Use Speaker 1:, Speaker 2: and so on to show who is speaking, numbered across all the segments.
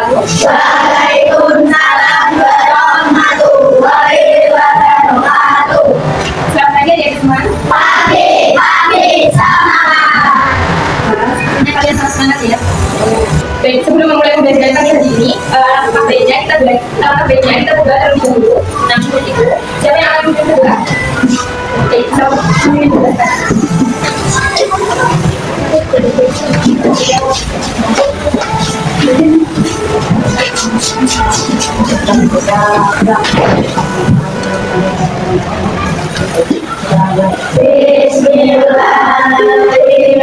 Speaker 1: Waalaikumsalam warahmatullahi wabarakatuh.
Speaker 2: Selamat pagi ya semua.
Speaker 1: Pagi semangat.
Speaker 2: Sebenarnya kalian sangat semangat ya. Baik, sebelum memulai pembelajaran pagi hari ini, langkah baiknya kita buka terlebih dahulu. Nah, seperti itu. Siapa yang akan membuka? Oke, siapa yang membuka?
Speaker 1: Bismillahirrahmanirrahim.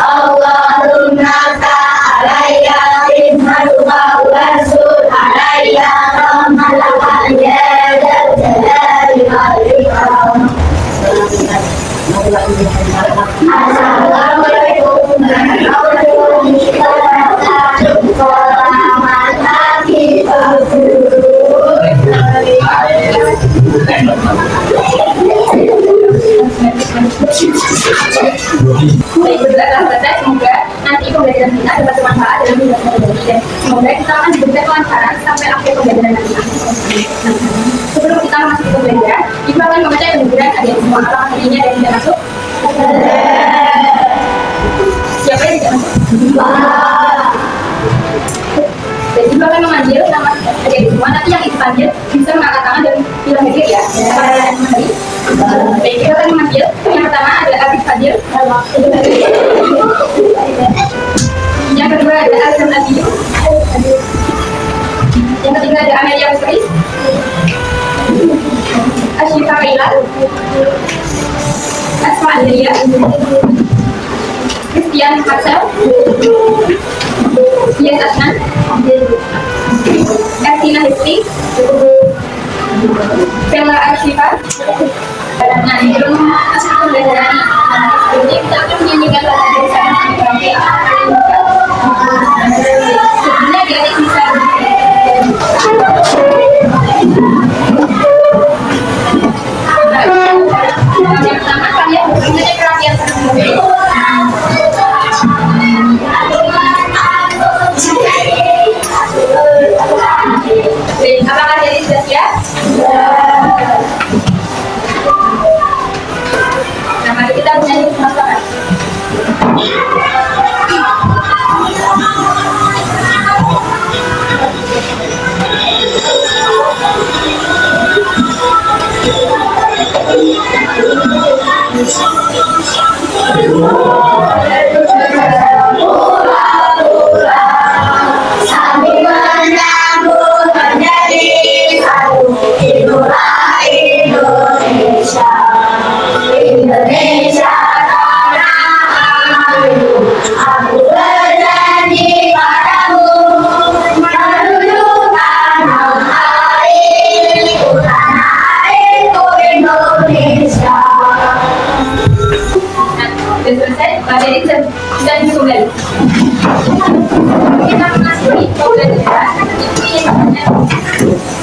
Speaker 1: Allahumma ta'alayya himmatullah wa sur alayya rahmatullah ya jalali wal ikram. Assalamualaikum warahmatullahi wabarakatuh. Selamat pagi
Speaker 2: Baik, berdoa selesai. Semoga nanti pembelajaran kita dapat bermanfaat dalam kehidupan kita. Semoga kita akan diberikan kelancaran sampai akhir pembelajaran nanti. Sebelum kita masuk ke pembelajaran, Ibu akan membaca pembelajaran agar semua alangkah tadinya dan tidak masuk. Siapa yang tidak masuk? Dan Ibu akan memanggil nama adik semua. Nanti yang Ibu panggil bisa mengangkat tangan dan bilang hadir ya. Baik, kita akan memanggil. Yang pertama adalah Abid Fadil. Yang kedua ada Azam Nabiyu. Yang ketiga ada Amelia Musri, Asyifa Kaila, Asma Adria, Christian Marcel, Dian Asnan, Ertina Histi, Bella Asyifa. Nah, sebelum masuk ke pembelajaran ini, kita akan menyanyikan lagu dari sana. Sebelumnya di atas bisa yang pertama kalian mempunyai perhatian terlebih. Apakah jadi sudah siap? Nah, mari kita menyanyi bersama-sama.
Speaker 1: sambil menyambut menjadi satu itulah Indonesia. Indonesia tanah airku, aku berjanji padamu menuju tanah airku Indonesia.
Speaker 2: Sudah selesai, jadi sudah kembali. Kita memasuki pembelajaran.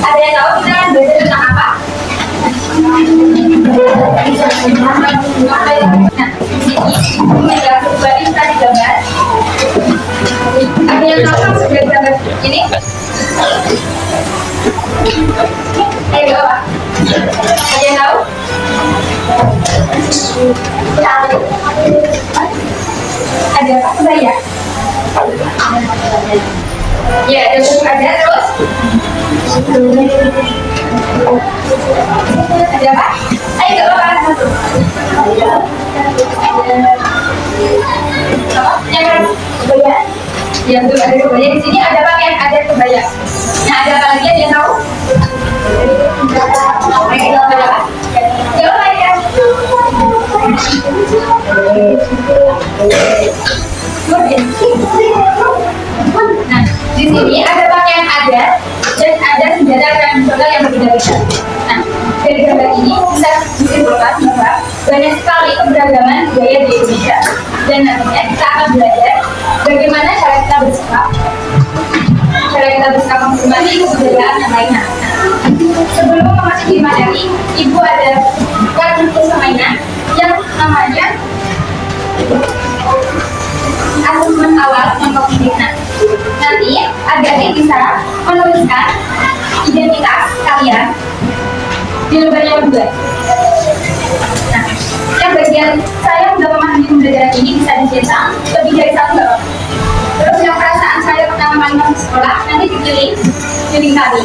Speaker 2: Ada yang tahu kita belajar tentang apa? Nah, di sini ada kembali kita di gambar. Ada yang tahu sudah gambar ini? Ayo bawa. Ada yang tahu? Ada apa? Kebaya? Ya, ada terus. Ada apa? Ayo gak apa-apa. Yang kebaya? Ya, betul, ada kebaya. Di sini ada pakaian adat kebaya. Nah, ada apa lagi yang tahu? Ada apa? Jawab ya. Good. sini ada pakaian adat dan ada senjata tradisional yang berbeda-beda. Nah, dari gambar ini bisa disimpulkan bahwa banyak sekali keberagaman budaya di Indonesia. Dan nantinya kita akan belajar bagaimana cara kita bersikap menghormati kebudayaan yang lainnya. Sebelum memasuki materi, Ibu ada kartu permainan yang namanya asesmen awal yang kognitif. Nanti adik-adik bisa menuliskan identitas kalian di lembar yang kedua. Nah, yang bagian saya sudah memahami pembelajaran ini bisa dicetak lebih dari satu halaman. Terus yang perasaan saya pertama kali masuk sekolah nanti dipilih kali.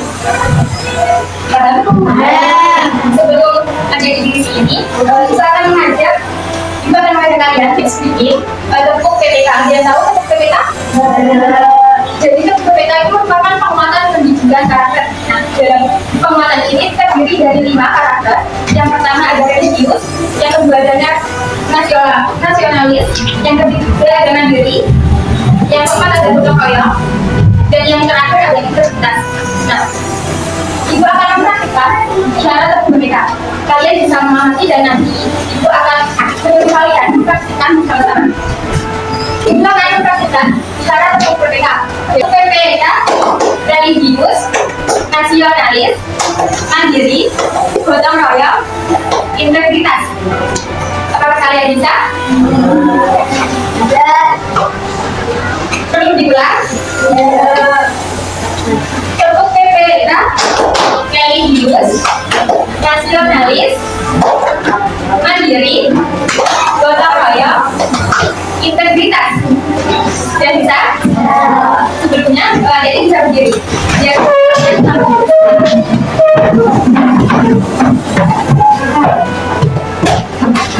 Speaker 2: Paham? Sebelum adik di sini, kita akan mengajak kalian sedikit tepuk PPK. Dia tahu tepuk PPK? Jadi tepuk PPK itu merupakan penguatan pendidikan karakter. Nah, dalam penguatan ini terdiri dari 5 karakter. Yang pertama ada religius, yang kedua ada nasionalis, yang ketiga ada mandiri, yang keempat ada gotong royong, dan yang terakhir ada integritas. Nah, Ibu akan mempraktikkan syarat tepuk PPK. Kalian bisa mengamati dan nanti Ibu akan menyuruh kalian mempraktikkan bersama-sama. Ibu akan mempraktikkan syarat tepuk PPK. PPK religius, nasionalis, mandiri, gotong royong, integritas. Apakah kalian bisa? Perlu diulang? Tepuk PPK religius, nasionalis, mandiri, gotong royong, integritas. Sudah bisa? Sebelumnya jadi bisa berdiri.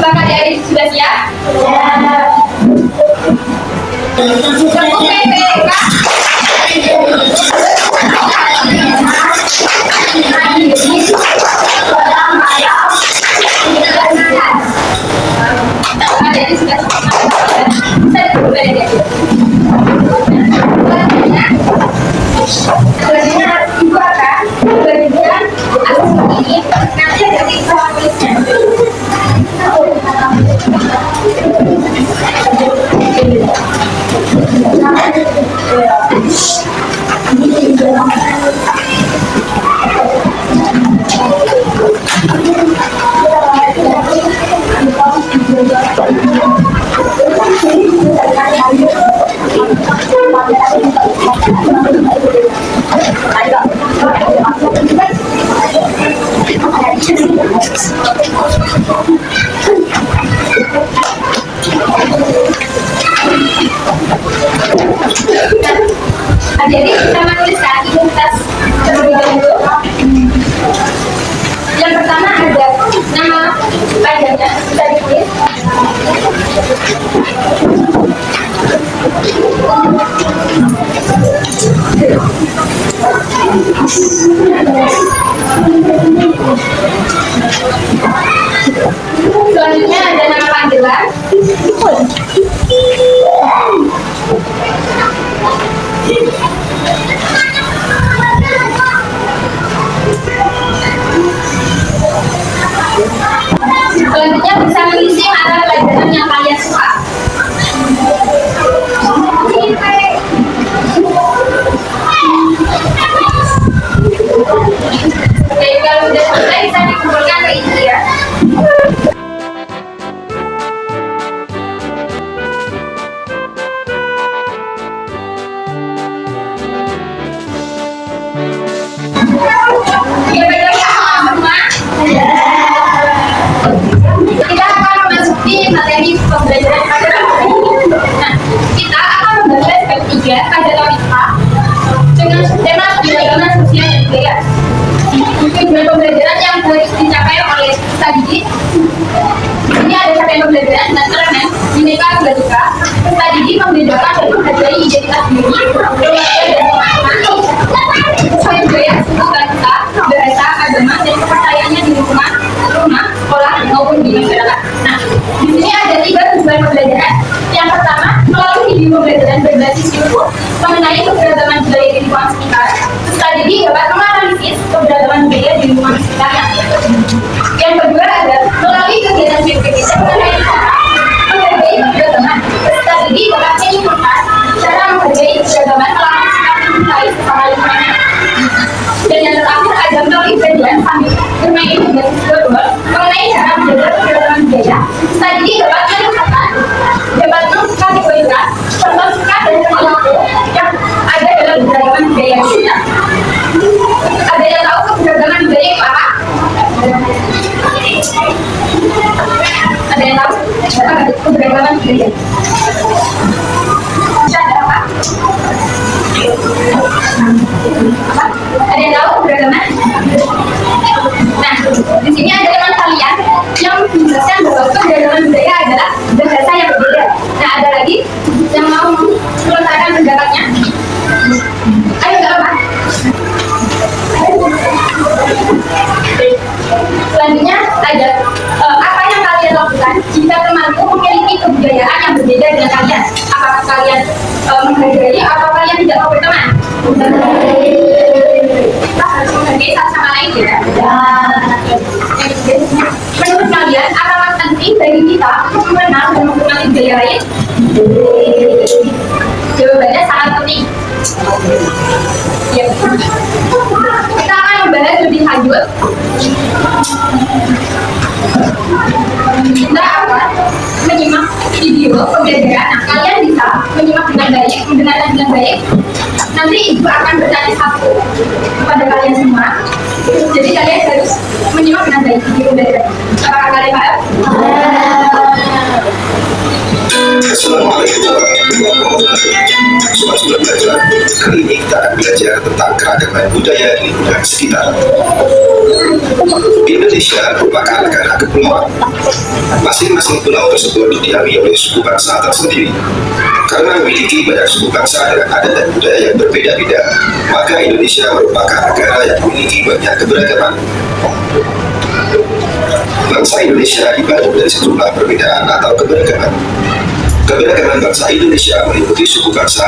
Speaker 2: Apakah adik sudah siap? Tepuk PPK jadi kita menuliskan identitas terlebih dahulu. Yang pertama ada nama panjangnya, bisa ditulis. Selanjutnya ada nama panggilan. Selanjutnya bisa mengisi mata pelajaran yang kalian suka. Oke, kalau sudah selesai bisa dikumpulkan ke isi ya. Kita akan memasuki materi pembelajaran pada tahun ini. Nah, kita akan membahas bab 3 pada topik A dengan tema keberagaman sosial dan budaya. Tujuan pembelajaran yang harus dicapai oleh peserta didik. Ini ada capaian pembelajaran dan elemen Bhinneka Tunggal Ika. Peserta didik membedakan dan menghargai identitas diri, keluarga dan teman-teman, sesuai budaya, suku, bangsa, bahasa, agama, dan kepercayaannya di lingkungan, rumah, sekolah, maupun di masyarakat. Nah, di sini ada 3 tujuan pembelajaran. Yang pertama, melalui video pembelajaran berbasis ilmu mengenai keberagaman budaya di lingkungan sekitar. Strategi dapat menganalisis keberagaman budaya di lingkungan sekitar. Yang kedua adalah melalui kegiatan BPKT mengenai cara menghargai keberagaman. Strategi dapat menyimpulkan cara menghargai keberagaman melalui sikap mencintai sesama lingkungan. Dan yang terakhir ada melalui kajian sambil bermain berbasis global mengenai cara menjaga keberagaman budaya. Strategi dapat menentukan mengkategorikan contoh sikap dan perilaku yang ada dalam keberagaman budaya kita. Ada yang tahu keberagaman budaya itu apa? Ada yang tahu keberagaman budaya? Ada apa? Ada yang tahu keberagaman? Nah, di sini ada teman kalian yang menjelaskan bahwa keberagaman budaya adalah bahasa yang berbeda. Nah, ada lagi yang mau melontarkan pendapatnya? Ayo, nggak apa? Selanjutnya ada apa yang kalian lakukan jika temanmu memiliki kebudayaan yang berbeda dengan kalian? Apakah kalian menghargai atau kalian tidak mau berteman? Kita harus menghargai satu sama lain ya. Menurut kalian, apakah penting bagi kita untuk mengenal dan mengenali budaya lain? Jawabannya sangat penting. Ya. Kita akan membahas lebih lanjut. Kita akan menyimak video pembelajaran. Nah, kalian bisa menyimak dengan baik, mendengarkan dengan baik. Nanti ibu akan bertanya satu kepada kalian semua. Jadi kalian harus menyimak dengan baik video pembelajaran. Apakah kalian paham?
Speaker 3: Assalamualaikum warahmatullahi wabarakatuh. Sobat belajar, kali ini kita akan belajar tentang keragaman budaya di lingkungan sekitar. Indonesia merupakan negara kepulauan. Masing-masing pulau tersebut didiami oleh suku bangsa tersendiri. Karena memiliki banyak suku bangsa dengan adat dan budaya yang berbeda-beda, maka Indonesia merupakan negara yang memiliki banyak keberagaman. Bangsa Indonesia dibangun dari sejumlah perbedaan atau keberagaman. Keberagaman bangsa Indonesia meliputi suku bangsa,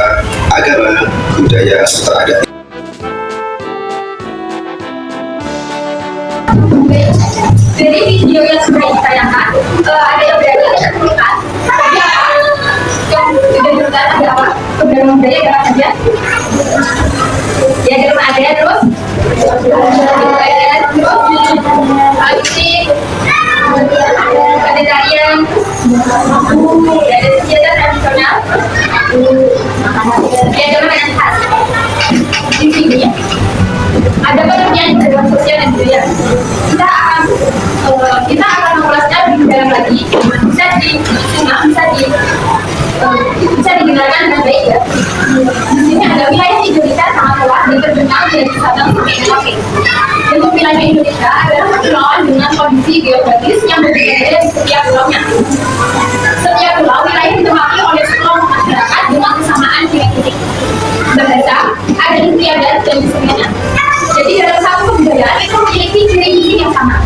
Speaker 3: agama, budaya, serta adat.
Speaker 2: Jadi video yang sudah ditayangkan ada yang berada di atas tapi apa yang sudah dilakukan ada apa? Keberagaman budaya ada apa saja? Ya ada rumah ada terus politik, ada tarian, ada senjata tradisional, ada makanan khas. Di sini ada pengertian kehidupan sosial dan budaya. Kita akan mengulasnya lebih dalam lagi. Bisa disimak, bisa didengarkan dengan baik ya. Di sini ada wilayah Indonesia sangat luas dan terbentang dari Sabang sampai Merauke. Untuk wilayah Indonesia adalah kepulauan dengan kondisi geografis yang berbeda-beda di setiap pulaunya. Setiap pulau wilayah ditempati oleh sekelompok masyarakat dengan kesamaan ciri-ciri bahasa, adat istiadat dan sebagainya. Jadi dalam satu kebudayaan itu memiliki ciri-ciri yang sama.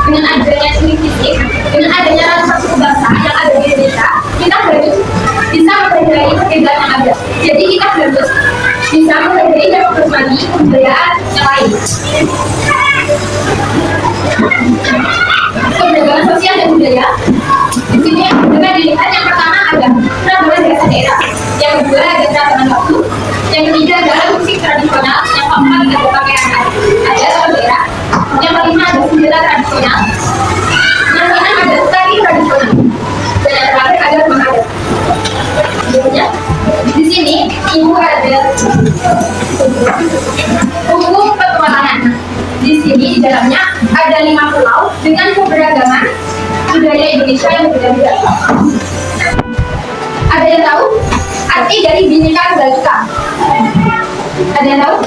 Speaker 2: Dengan adanya ciri fisik, dengan adanya rasa suku bangsa yang ada di Indonesia, kita harus bisa mempelajari perbedaan yang ada. Jadi kita harus bisa mempelajari dan memperbaiki kebudayaan yang lain. Keberagaman sosial dan budaya. Di sini dengan dilihat yang pertama ada keragaman bahasa daerah, yang kedua ada keragaman waktu, yang ketiga adalah musik tradisional, yang keempat ada pakaian ada daerah, yang kelima ada senjata tradisional, yang keenam ada tari tradisional, dan yang terakhir ada rumah adat. Selanjutnya di sini ibu ada buku petualangan. Di sini di dalamnya ada 5 pulau dengan keberagaman budaya Indonesia yang berbeda-beda. Ada yang tahu arti dari Bhinneka Tunggal Ika? Ada yang tahu?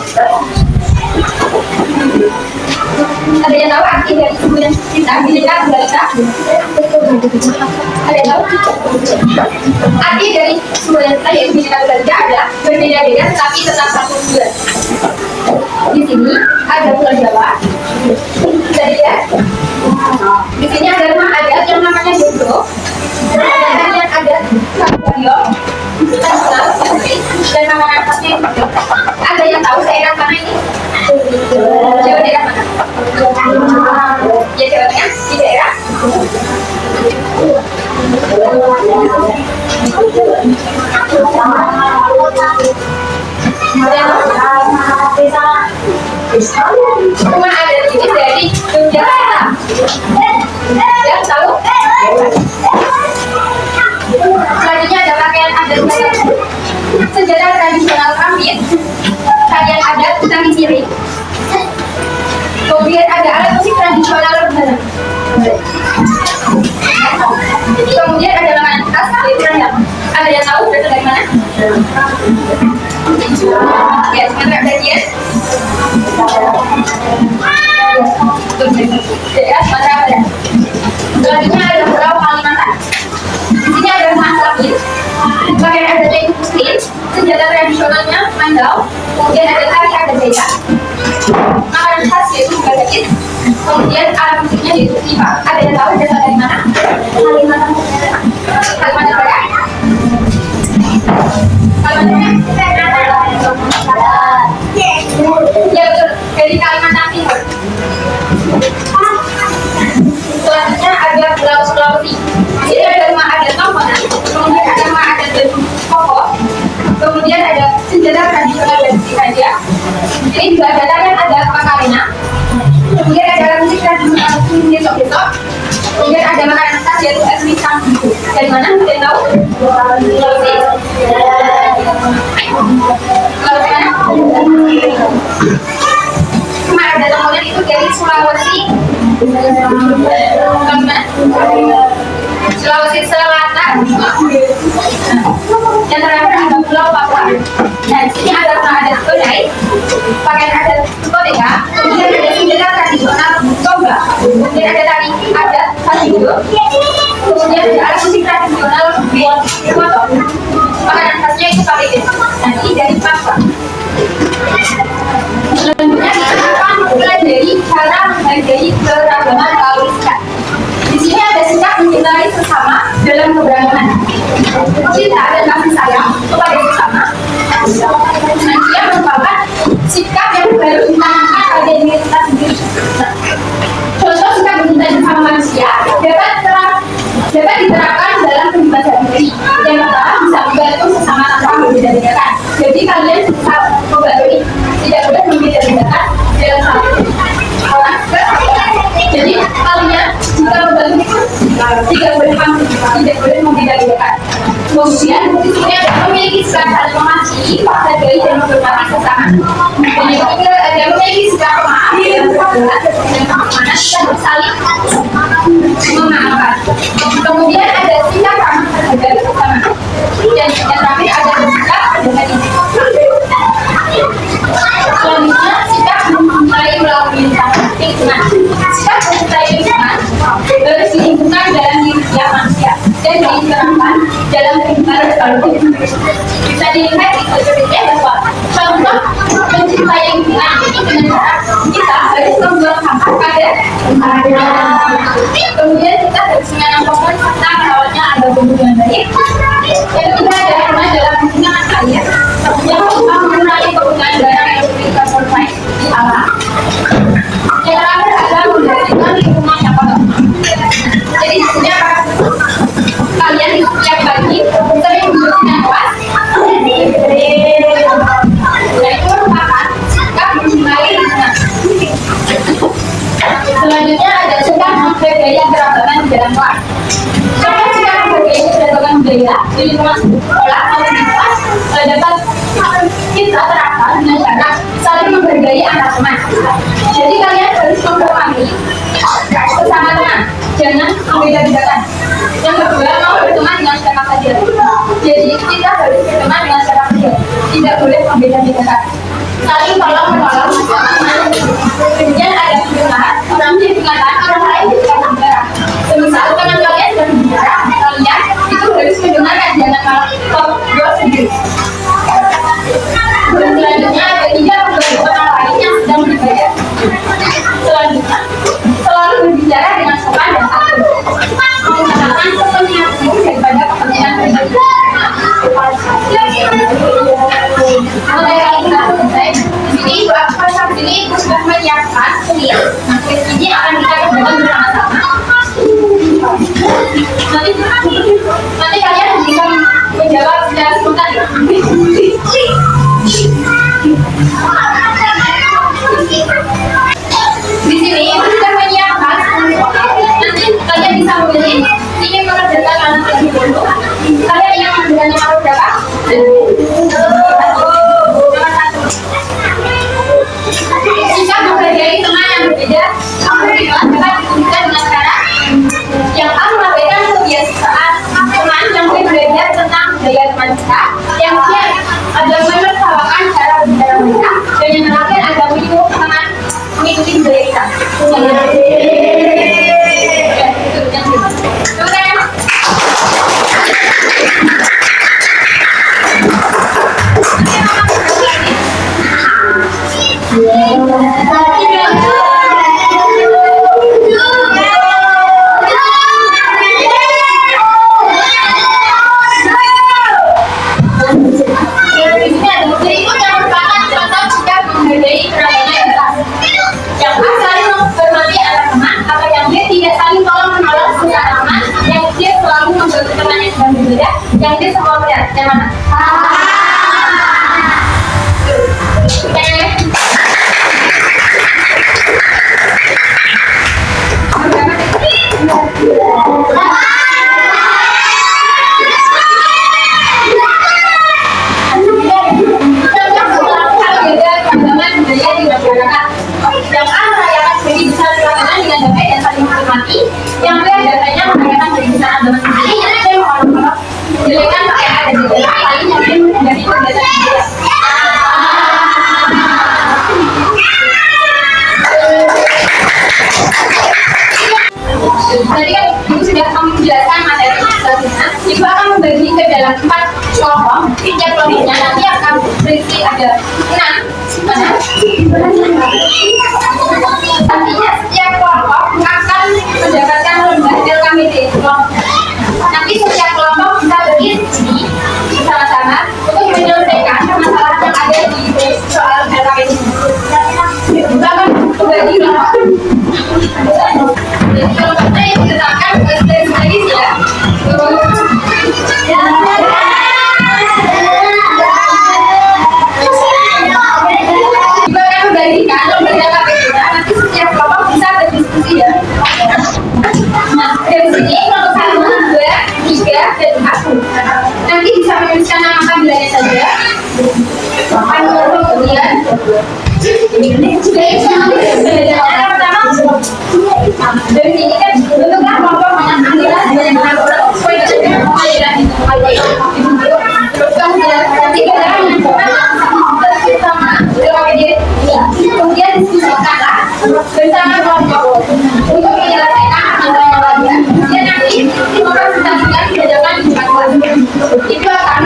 Speaker 2: Ada yang tahu arti dari sebutan kita Bhinneka Tunggal Ika? Ada yang tahu? Arti dari sebutan kita yaitu Bhinneka Tunggal Ika adalah berbeda-beda tetapi tetap satu tujuan. Di sini ada Pulau Jawa. Bisa dilihat. Di sini ada rumah adat yang namanya Dendro. Rumah adat ini dari Yogyakarta. Ya, tahu? Selanjutnya ada pakaian adat Batak. Sejarah tradisional kami, tarian adat tari piring. Kemudian ada alat musik tradisional Batak. Kemudian ada makanan khas dari Rendang. Ada yang tahu berasal dari mana? Ya, Sumatera bagian. Ya, Sumatera Barat. Selanjutnya ada Pulau Kalimantan. Di sini ada rumah lapis, pakaian adat yang muslim, senjata tradisionalnya mandau, kemudian ada tari adat Dayak, makanan khas yaitu gagakis, kemudian alat musiknya yaitu pipa. Ada yang tahu berasal dari mana? Kalimantan. Kalimantan Barat. Ya betul, dari Kalimantan Timur. Selanjutnya ada Pulau Sulawesi. Di sini ada rumah adat Tamponan, kemudian ada rumah adat Batu Koko, kemudian ada senjata tradisional dari Raja. Ini juga ada tarian adat Pakalena, kemudian ada alat musik tradisional besok-besok, kemudian ada makanan khas yaitu es pisang. Dari mana? Kalian tahu? Sulawesi. Sulawesi mana? Rumah adat Tamponan itu dari Sulawesi. Sulawesi Selatan. Yang terakhir ada Pulau Papua. Dan di sini ada rumah adat Kodai, pakaian adat Kodeka, kemudian ada senjata tradisional Toba, kemudian ada tari adat Hasido, kemudian ada alat musik tradisional Foto. Makanan khasnya itu palete. Dan ini dari Papua. Selanjutnya kita akan mempelajari cara menghargai keragaman kaum ikat. Di sini ada sikap mencintai sesama dalam keberagaman, cinta dan kasih sayang kepada sesama. Selanjutnya merupakan sikap yang harus ditanamkan pada diri kita sendiri. Contoh sikap mencintai sesama manusia dapat diterapkan dalam kehidupan sehari-hari. Yang pertama, bisa membantu sesama tanpa membeda-bedakan. Jadi kalian bisa membantu ini, tidak boleh membeda-bedakan dalam hal ini. Jadi kalian jika membantu tidak boleh membeda-bedakan. Kemudian sisanya memiliki sikap saling mengasihi, menghargai dan menghormati sesama. Dan yang ketiga ada memiliki sikap pemaaf dan bersabar dan keamanan dan saling memaafkan. Kemudian ada sikap ramah terhadap sesama. Dan yang terakhir ada sikap dengan selanjutnya sikap mencintai melalui lingkungan. Sikap mencintai lingkungan harus diinginkan dalam diri setiap manusia dan diterapkan dalam kehidupan sehari-hari. Bisa dilihat di sosialisasi bahwa contoh mencintai lingkungan itu dengan cara kita harus membuang sampah pada tempatnya. Kemudian kita harus menanam pohon serta merawatnya agar tumbuh dengan baik. Yang ketiga adalah dalam menggunakan air. Yang keempat mengurangi penggunaan barang yang berikan konflik di alam. Yang terakhir adalah membersihkan lingkungan yang kotor. Jadi sebenarnya kalian di setiap pagi sering membersihkan kelas. Dan itu merupakan sikap mencintai lingkungan. Selanjutnya ada sikap menghargai keragaman di dalam kelas. Contoh sikap menghargai keragaman budaya di lingkungan sekolah maupun di kelas dapat kita terapkan dengan cara saling menghargai antar teman. Jadi kalian harus menghormati sesama teman, jangan membeda-bedakan. Yang kedua, mau berteman dengan siapa saja. Jadi kita harus berteman dengan siapa saja, tidak boleh membeda-bedakan. Saling tolong-menolong teman. Kemudian ada pendengaran, orang yang dikatakan orang lain tidak berbicara. Semisal teman kalian sedang berbicara, kalian itu harus mendengarkan, jangan malah top sendiri. Selanjutnya ada tidak membantu orang lain yang sedang beribadah. Selanjutnya selalu berbicara dengan sopan dan santun, mengutamakan kepentingan umum daripada kepentingan pribadi. Mulai kita selesai. Di sini pasal ini sudah menyiapkan kuliah. Nah, kuliah ini akan kita kerjakan bersama-sama. Nanti kalian bisa menjawab secara spontan. Nilainya nomor berapa? Jika mempelajari teman yang berbeda, kamu dapat dikumpulkan dengan cara yang A mengabaikan kebiasaan teman yang belajar tentang budaya teman kita, yang C ada menertawakan cara berbicara mereka, dan yang terakhir ada mendukung teman mengikuti budaya kita. Yang dia semua melihat yang mana? Yang A merayakan bagi besar keagamaan dengan damai dan saling menghormati. Yang B datanya merayakan bagi besar agama sendiri. Yang C menjelekan pakai ada di dalam lain yang D menghindari kegiatan budaya. Tadi kan Ibu sudah menjelaskan materi selanjutnya. Ibu akan membagi ke dalam 4 kelompok. Setiap kelompoknya nanti akan berisi ada 6. Artinya setiap kelompok akan mendapatkan lembar hasil KMD. Nanti setiap kelompok bisa berdiskusi sama-sama untuk menyelesaikan masalah yang ada di soal LKMD. Kita akan membagi kelompok. Kelompoknya yang ditetapkan dari ya. Nanti setiap kelompok bisa berdiskusi ya. Nah, dari sini kelompok 1, 2, 3, dan 4. Nanti bisa menuliskan nama kabilahnya saja. Kemudian dari sini kan bentuknya kelompok banyak kabilah banyak kelompok. Terus kemudian nanti bersama kemudian diskusikanlah bersama kelompok untuk menyelesaikan masalah yang lainnya. Kemudian nanti mempresentasikan kebijakan di depan kelas. Itu akan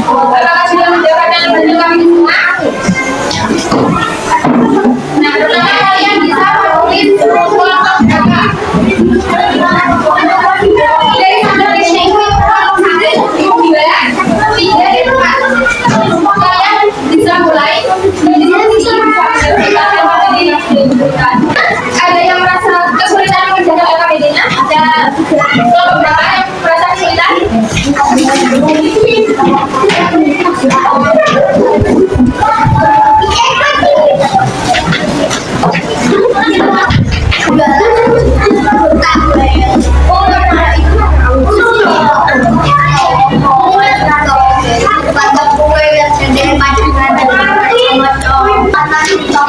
Speaker 2: apakah sudah mendapatkan bentuk kami semua? Nah, pertama kalian bisa menulis kelompok berapa? Dari sampai listnya itu kelompok 1, 2, 3, dan 4. Kalian bisa mulai berdiskusi ada yang merasa kesulitan mengerjakan LKPD-nya? Ada kelompok berapa yang merasa kesulitan?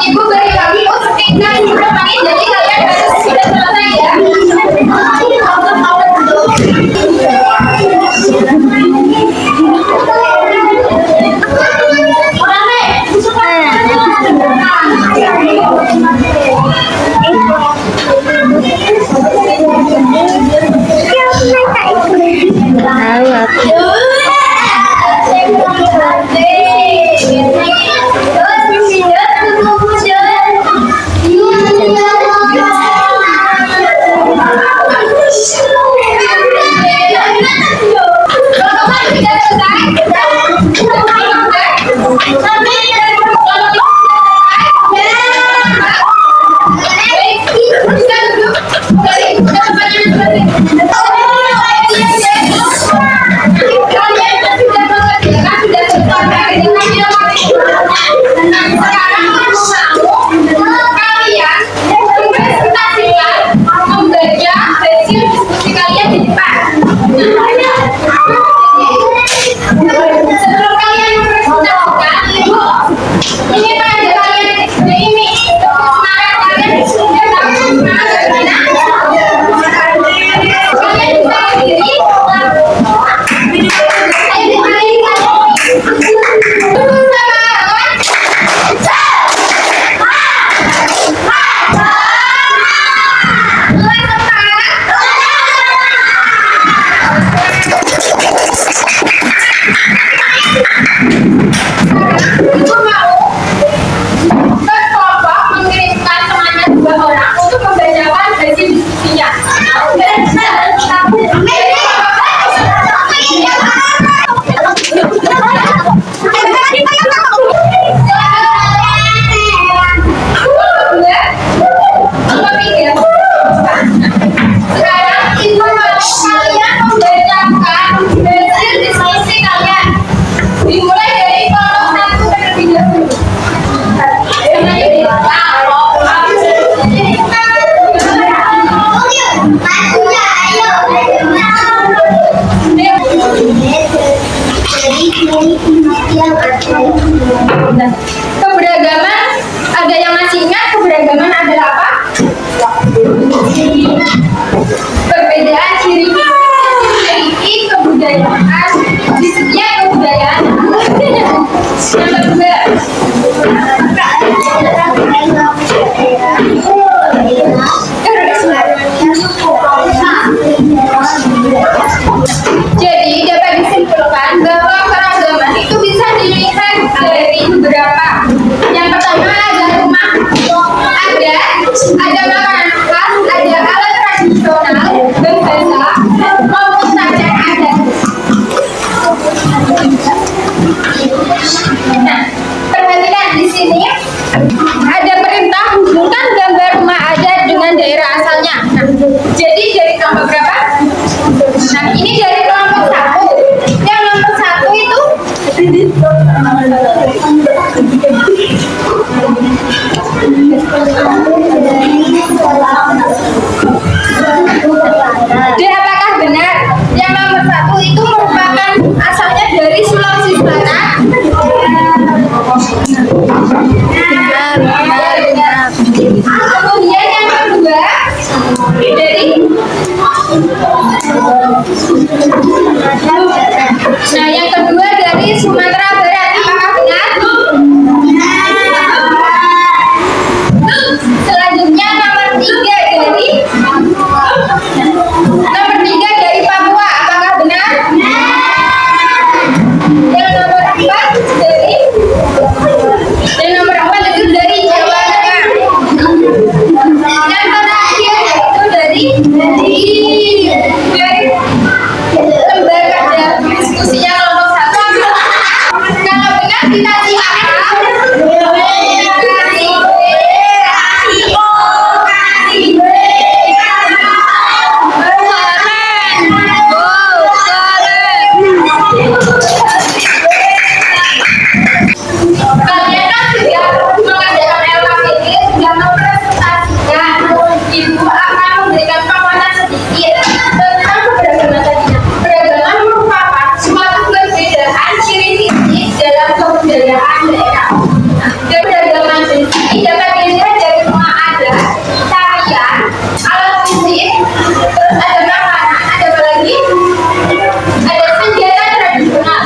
Speaker 2: Ibu beri kami sekitar 10 menit, jadi kalian sudah selesai ya.
Speaker 1: yang ada.
Speaker 2: Nah, keberagaman, ada yang masih ingat keberagaman adalah apa? Perbedaan ciri memiliki kebudayaan di setiap kebudayaan. Yang kedua, jadi dapat disimpulkan bahwa keragaman itu bisa dilihat dari beberapa. Yang pertama ada rumah, ada makanan khas, ada alat tradisional, berbahasa, maupun tanda adat. Nah, perhatikan di sini ada perintah hubungkan gambar rumah adat dengan daerah asalnya. Nah, jadi dari kelompok berapa? Nah, ini dari kelompok 1. Yang nomor 1 itu dan apakah benar yang nomor 1 itu merupakan asalnya dari Sulawesi Selatan? Kemudian yang kedua dari yang kedua dari Sumatera Barat, apakah benar? Selanjutnya nomor 3 dari Papua, apakah benar? Yang nomor 4 itu dari Jawa Tengah. Yang terakhir itu dari lembaga diskusinya kelompok 1. Kalau benar kita silakan. Kalian kan sudah mengadakan LKPD, sudah mempresentasikan. Ibu akan memberikan penguatan sedikit tentang keberagaman tadinya. Keberagaman merupakan suatu perbedaan ciri-ciri dalam kebudayaan daerah. Keberagaman ini dapat dilihat dari rumah adat, tarian, alat musik, terus ada makanan, ada apa lagi? Ada senjata tradisional.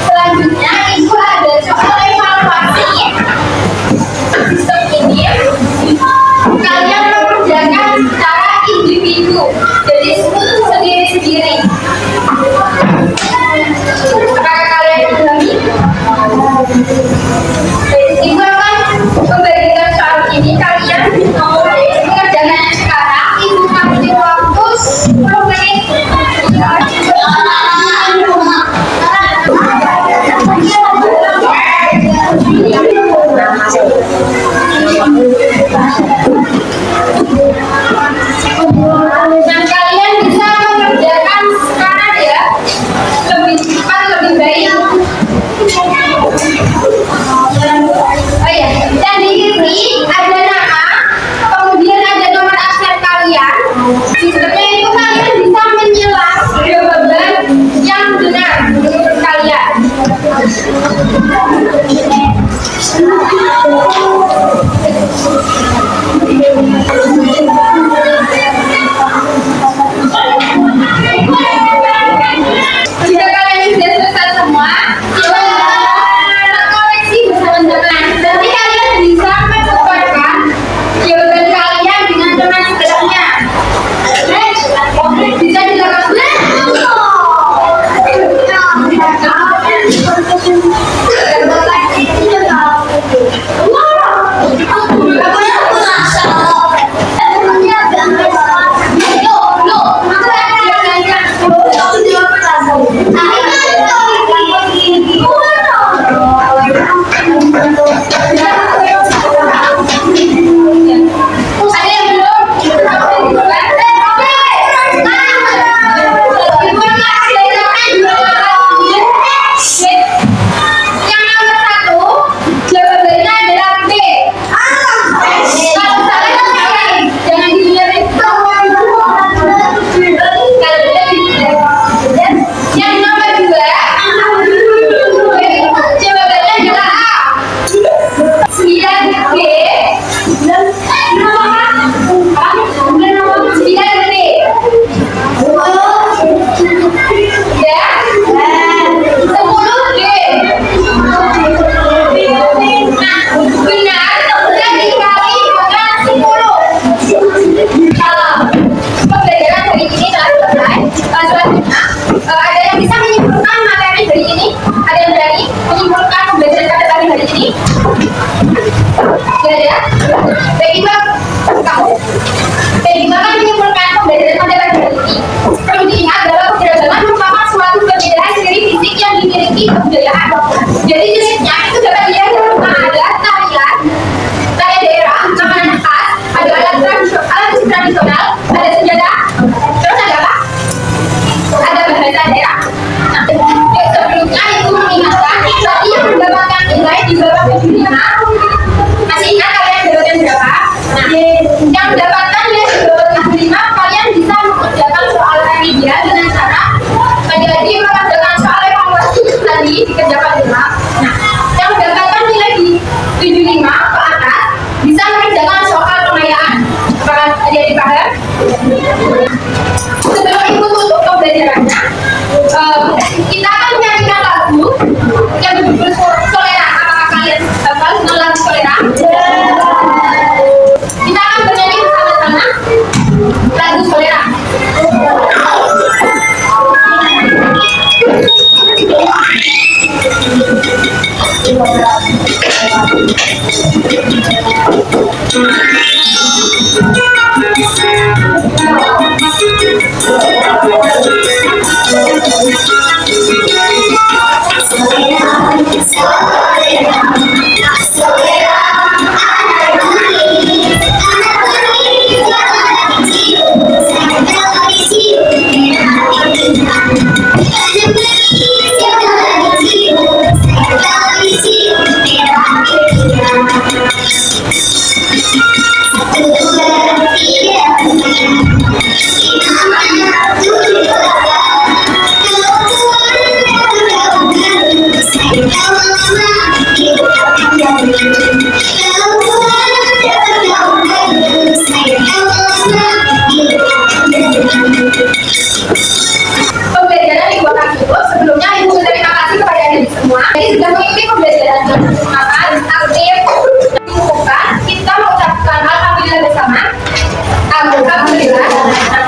Speaker 2: Selanjutnya, Ibu ada soal evaluasi sistem ini. Kalian mengerjakan secara individu, jadi sendiri-sendiri. Apakah kalian memahami? Ibu akan memberikan soal ini, kalian mau mengerjakannya sekarang. Ibu kasih waktu 10 menit. Dan kalian bisa mengerjakan sekarang ya, lebih cepat, lebih baik. Oh ya, dan di sini ada nama, kemudian ada nomor absen kalian. Sistemnya itu kalian bisa menyelam jawaban yang benar menurut kalian. Jika kalian sudah selesai semua, koreksi bersama-sama. Nanti kalian bisa menyesuaikan jawaban kalian dengan teman sebelumnya. Bisa dilakukan. memiliki kebudayaan. Jadi jenisnya itu dapat dilihat dari rumah adat, tarian daerah, makanan khas, ada alat musik tradisional, ada senjata, terus ada apa? Ada bahasa daerah. Nah, sebelumnya itu mengingatkan bagi yang mendapatkan nilai di bawah 75. Masih ingat kalian mendapatkan berapa? Nah, yang mendapatkan nilai di bawah 75, kalian bisa mengerjakan soal remedial dengan cara menjadi mengerjakan soal evaluasi tadi dikerjakan ulang. Nah, yang mendapatkan nilai di 75 ke atas bisa mengerjakan soal pengayaan. Apakah ada yang dipaham? Sebelum ikut untuk pembelajarannya, kita akan menyanyikan lagu yang berjudul Solera. Apakah kalian hafal dengan lagu Solera? Kita akan bernyanyi bersama-sama lagu Solera. Pembelajaran di kota Kyoto, sebelumnya Ibu berterima kasih kepada Anda semua. Jadi sudah mengikuti pembelajaran dengan semangat, aktif, dibukukan. Kita mengucapkan alhamdulillah bersama. Alhamdulillah.